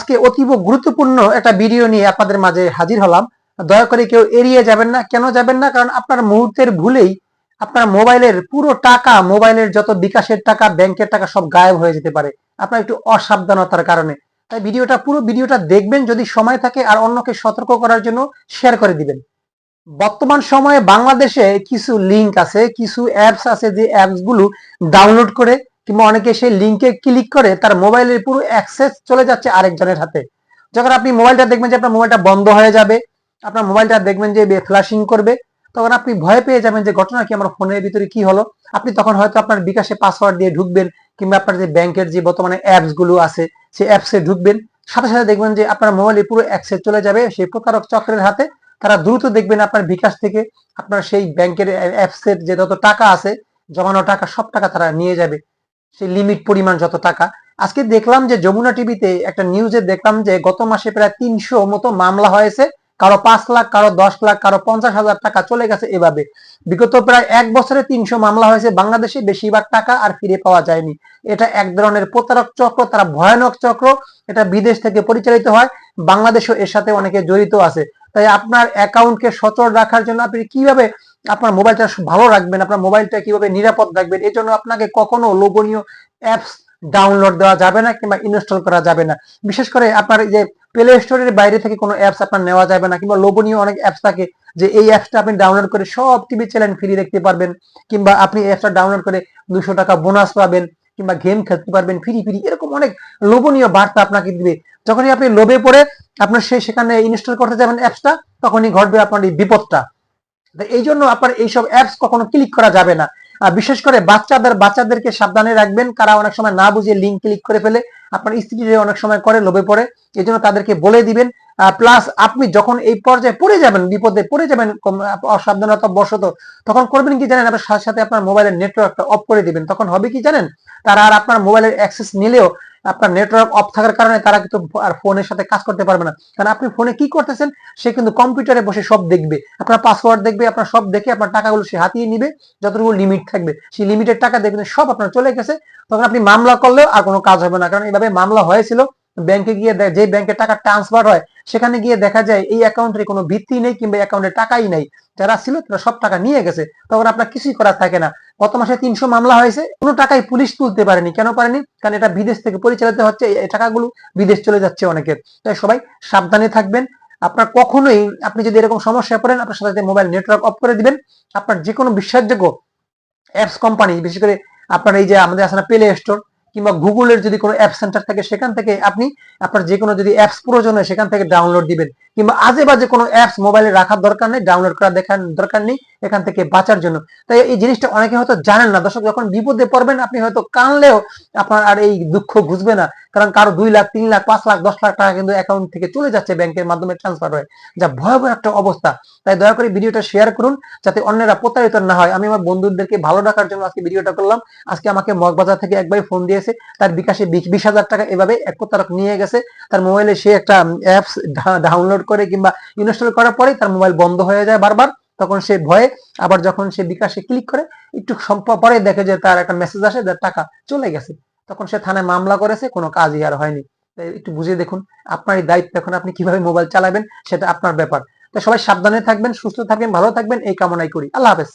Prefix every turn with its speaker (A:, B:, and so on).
A: আজকে অতীব গুরুত্বপূর্ণ একটা ভিডিও নিয়ে আপনাদের মাঝে হাজির হলাম। দয়া করে কেউ এড়িয়ে যাবেন না। কেন যাবেন না? কারণ আপনার মুহূর্তের ভুলেই আপনার মোবাইলের পুরো টাকা, মোবাইলের যত বিকাশের টাকা, ব্যাংকের টাকা সব গায়েব হয়ে যেতে পারে আপনার একটু অসাবধানতার কারণে। তাই পুরো ভিডিওটা দেখবেন যদি সময় থাকে, আর অন্যকে সতর্ক করার জন্য শেয়ার করে দিবেন। বর্তমান সময়ে বাংলাদেশে কিছু লিঙ্ক আছে, কিছু অ্যাপস আছে, যে অ্যাপস গুলো ডাউনলোড করে কিংবা অনেকে সেই লিঙ্কে ক্লিক করে তার মোবাইলের পুরো অ্যাক্সেস চলে যাচ্ছে আরেকজনের হাতে। যখন আপনি মোবাইলটা দেখবেন যে আপনার মোবাইলটা বন্ধ হয়ে যাবে, আপনার মোবাইলটা দেখবেন যে ফ্ল্যাশিং করবে, তখন আপনি ভয় পেয়ে যাবেন যে ঘটনা কি, আমার ফোনের ভিতরে কি হলো। আপনি তখন হয়তো আপনার বিকাশে পাসওয়ার্ড দিয়ে ঢুকবেন, কিংবা আপনার যে ব্যাংকের যে বর্তমানে অ্যাপস গুলো আছে সেই অ্যাপসে ঢুকবেন, সাথে সাথে দেখবেন যে আপনার মোবাইলে পুরো অ্যাক্সেস চলে যাবে সেই প্রতারক চক্রের হাতে। তারা দ্রুত দেখবেন আপনার বিকাশ থেকে আপনার সেই ব্যাংকের অ্যাপসের যে যত টাকা আছে, জমানো টাকা, সব টাকা তারা নিয়ে যাবে, সেই লিমিট পরিমাণ যত টাকা। আজকে দেখলাম যে যমুনা টিভিতে একটা নিউজে দেখলাম যে গত মাসে প্রায় 300 মতো মামলা হয়েছে, কারো 5 লাখ, কারো 10 লাখ, কারো 50,000 টাকা চলে গেছে এভাবে। বিগত প্রায় 1 বছরে 300 মামলা হয়েছে বাংলাদেশে, বেশিরভাগ টাকা আর ফিরে পাওয়া যায়নি। এটা এক ধরনের প্রতারক চক্র, তারা ভয়ানক চক্র। এটা বিদেশ থেকে পরিচালিত হয়, বাংলাদেশও এর সাথে অনেকে জড়িত আছে। তাই আপনার অ্যাকাউন্টকে সচল রাখার জন্য আপনি কিভাবে আপনার মোবাইলটা ভালো রাখবেন, আপনার মোবাইলটা কিভাবে নিরাপদ রাখবেন, এই জন্য আপনাকে কখনো লোভনীয় অ্যাপস ডাউনলোড দেওয়া যাবে না কিংবা ইনস্টল করা যাবে না। বিশেষ করে আপনার এই যে প্লে স্টোরের বাইরে থেকে কোনো অ্যাপস আপনার নেওয়া যাবে না, কিংবা লোভনীয় অনেক অ্যাপস থাকে যে এই অ্যাপসটা আপনি ডাউনলোড করে সব টিভি চ্যানেল ফ্রি দেখতে পারবেন, কিংবা আপনি অ্যাপসটা ডাউনলোড করে 200 টাকা বোনাস পাবেন, কিংবা গেম খেলতে পারবেন ফ্রি ফ্রি, এরকম অনেক লোভনীয় বার্তা আপনাকে দিবে। যখনই আপনি লোভে পড়ে আপনার সেখানে ইনস্টল করতে যাবেন অ্যাপসটা, তখনই ঘটবে আপনার এই বিপদটা। এই জন্য আপনার এইসব অ্যাপস কখনো ক্লিক করা যাবে না। বিশেষ করে বাচ্চাদেরকে সাবধানে রাখবেন, কারা অনেক সময় না বুঝে লিঙ্ক ক্লিক করে ফেলে, আপনার স্ত্রী অনেক সময় করে লোভে পড়ে। এই জন্য তাদেরকে বলে দিবেন। প্লাস আপনি যখন এই পর্যায়ে পড়ে যাবেন, বিপদে পড়ে যাবেন অসাবধানতা বশত, তখন করবেন কি জানেন? আপনার সাথে সাথে আপনার মোবাইলের নেটওয়ার্কটা অফ করে দিবেন। তখন হবে কি জানেন? তারা আর আপনার মোবাইলের অ্যাক্সেস নিলেও আপনার নেটওয়ার্ক অফ থাকার কারণে তারা কিন্তু আর ফোনের সাথে কাজ করতে পারবে না। কারণ আপনি ফোনে কি করতেছেন সে কিন্তু কম্পিউটারে বসে সব দেখবে, আপনার পাসওয়ার্ড দেখবে, আপনার সব দেখে আপনার টাকাগুলো সে হাতিয়ে নিবে, যতটুকু লিমিট থাকবে সেই লিমিটের টাকা দেখবেন সব আপনার চলে গেছে। তখন আপনি মামলা করলেও আর কোনো কাজ হবে না। কারণ এইভাবে মামলা হয়েছিল, ব্যাংকে গিয়ে যে ব্যাংকে টাকা ট্রান্সফার হয় সেখানে গিয়ে দেখা যায় এই অ্যাকাউন্টের কোনো ভিত্তি নেই, কিংবা অ্যাকাউন্টে টাকাই নাই, যারা ছিল তারা সব টাকা নিয়ে গেছে। তখন আপনার কিছুই করার থাকে না। গত মাসে 300 মামলা হয়েছে, কোনো টাকাই পুলিশ তুলতে পারেনি। কেন পারেনি? কারণ এটা বিদেশ থেকে পরিচালিত হচ্ছে, এই টাকাগুলো বিদেশ চলে যাচ্ছে অনেকের। তাই সবাই সাবধানে থাকবেন। আপনার কখনোই, আপনি যদি এরকম সমস্যায় পড়েন, আপনার সাথে মোবাইল নেটওয়ার্ক অফ করে দিবেন। আপনার যে কোনো বিশ্বাসযোগ্য অ্যাপস কোম্পানি, বিশেষ করে আপনার এই যে আমাদের আছে না প্লে স্টোর, কিংবা গুগলের যদি কোনো অ্যাপ সেন্টার থাকে সেখান থেকে আপনি আপনার যে কোনো যদি অ্যাপস প্রয়োজন হয় সেখান থেকে ডাউনলোড দিবেন। কিংবা আজে বাজে কোনো অ্যাপস মোবাইলে রাখার দরকার নেই, ডাউনলোড করা দরকার নেই এখান থেকে বাঁচার জন্য। তাই এই জিনিসটা অনেকে হয়তো জানেন না। দর্শক, যখন বিপদে পড়বেন আপনি হয়তো কানলেও আপনার আর এই দুঃখ ঘুচবে না। কারণ কারো 2 লাখ, 3 লাখ, 5 লাখ, 10 লাখ টাকা কিন্তু অ্যাকাউন্ট থেকে চলে যাচ্ছে, ব্যাংকের মাধ্যমে ট্রান্সফার হয়, যা ভয়াবহ একটা অবস্থা। তাই দয়া করে ভিডিওটা শেয়ার করুন যাতে অন্যরা প্রতারিত না হয়। আমি আমার বন্ধুদেরকে ভালো রাখার জন্য আজকে ভিডিওটা করলাম। আজকে আমাকে মগবাজার থেকে একবার ফোন দিয়েছে, তার বিকাশে 20,000 টাকা এভাবে এক প্রতারক নিয়ে গেছে। তার মোবাইলে সে একটা অ্যাপস ডাউনলোড করে কিংবা ইনস্টল করার পরে তার মোবাইল বন্ধ হয়ে যায় বারবার। তখন সে ভয়ে আবার যখন সে বিকাশে ক্লিক করে একটু পরে দেখে যে তার একটা মেসেজ আসে, তার টাকা চলে গেছে। তখন সে থানায় মামলা করেছে, কোনো কাজই আর হয়নি। তাই একটু বুঝে দেখুন, আপনারই দায়িত্ব এখন আপনি কিভাবে মোবাইল চালাবেন, সেটা আপনার ব্যাপার। তাই সবাই সাবধানে থাকবেন, সুস্থ থাকবেন, ভালো থাকবেন, এই কামনাই করি। আল্লাহ হাফেজ।